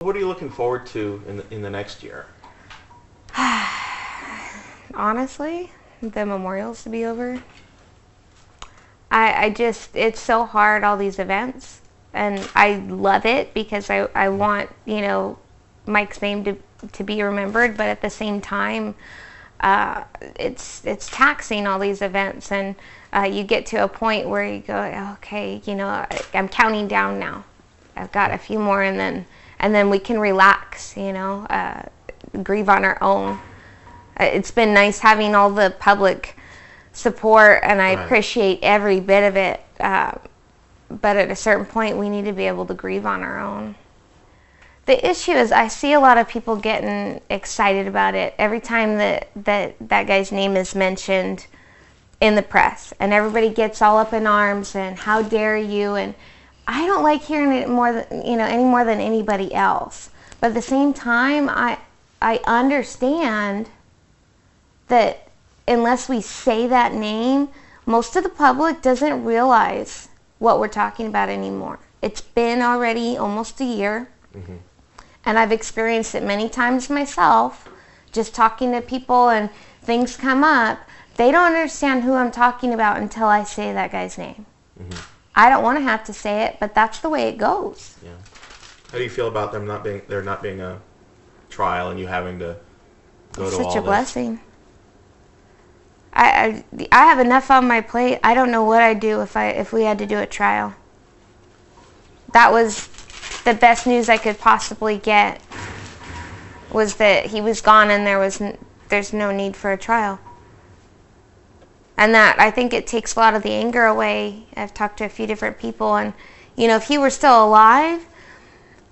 What are you looking forward to in the next year? Honestly, the memorials to be over. I just, it's so hard, all these events, and I love it because I want, you know, Mike's name to be remembered, but at the same time, it's taxing, all these events, and you get to a point where you go, okay, you know, I'm counting down now. I've got a few more, and then we can relax, you know, grieve on our own. It's been nice having all the public support, and I appreciate every bit of it. But at a certain point, we need to be able to grieve on our own. The issue is I see a lot of people getting excited about it every time that guy's name is mentioned in the press, and everybody gets all up in arms and how dare you, and I don't like hearing it more than, you know, any more than anybody else. But at the same time, I understand that unless we say that name, most of the public doesn't realize what we're talking about anymore. It's been already almost a year, and I've experienced it many times myself, just talking to people and things come up. They don't understand who I'm talking about until I say that guy's name. I don't want to have to say it, but that's the way it goes. Yeah. How do you feel about them not being a trial and you having to go to all this? Such a blessing. I have enough on my plate. I don't know what I'd do if we had to do a trial. That was the best news I could possibly get, was that he was gone and there's no need for a trial. And that, I think it takes a lot of the anger away. I've talked to a few different people, and you know, if he were still alive,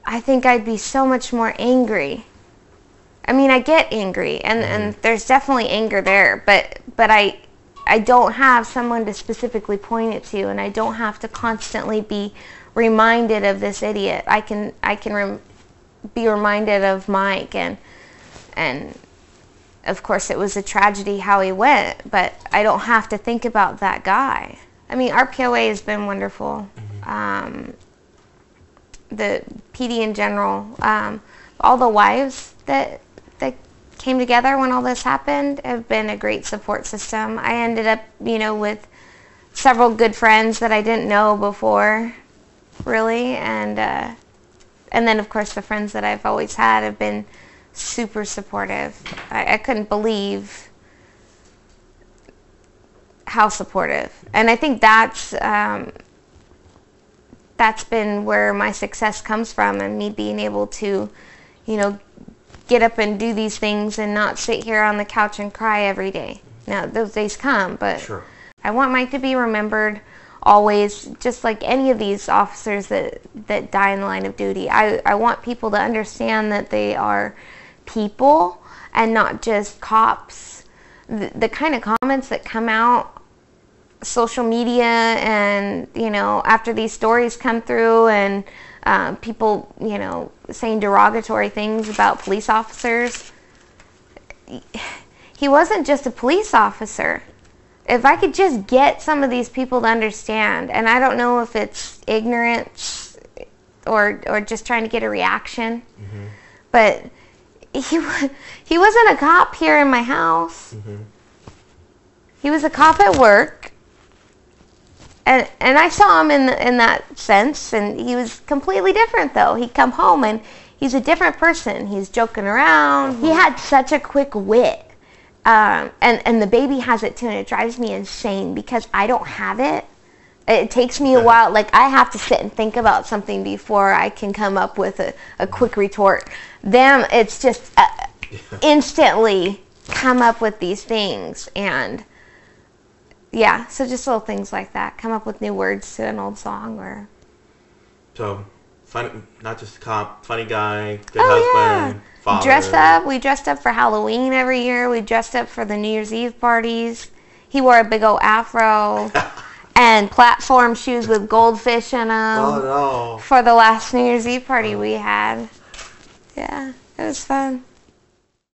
I think I'd be so much more angry. I mean, I get angry, and there's definitely anger there, but I don't have someone to specifically point it to, and I don't have to constantly be reminded of this idiot. I can be reminded of Mike, and of course it was a tragedy how he went, but I don't have to think about that guy. I mean, our POA has been wonderful. The PD in general, all the wives that came together when all this happened have been a great support system. I ended up, you know, with several good friends that I didn't know before, really, and then of course the friends that I've always had have been super supportive. I couldn't believe how supportive, and I think that's been where my success comes from, and me being able to, you know, get up and do these things and not sit here on the couch and cry every day. Now, those days come, but I want Mike to be remembered always, just like any of these officers that die in the line of duty. I want people to understand that they are people and not just cops. The kind of comments that come out social media, and you know, after these stories come through, and people, you know, saying derogatory things about police officers. He wasn't just a police officer. If I could just get some of these people to understand, and I don't know if it's ignorance or just trying to get a reaction, but he wasn't a cop here in my house. He was a cop at work. And I saw him in that sense, and he was completely different, though. He'd come home, and he's a different person. He's joking around. He had such a quick wit. And the baby has it, too, and it drives me insane because I don't have it. It takes me a while. Like, I have to sit and think about something before I can come up with a quick retort. Them, it's just instantly come up with these things, and yeah, so just little things like that. Come up with new words to an old song, or. So, fun, not just a cop, funny guy, good husband, father. Dressed up. We dressed up for Halloween every year. We dressed up for the New Year's Eve parties. He wore a big old afro and platform shoes with goldfish in them. Oh no! For the last New Year's Eve party we had. Yeah, it was fun.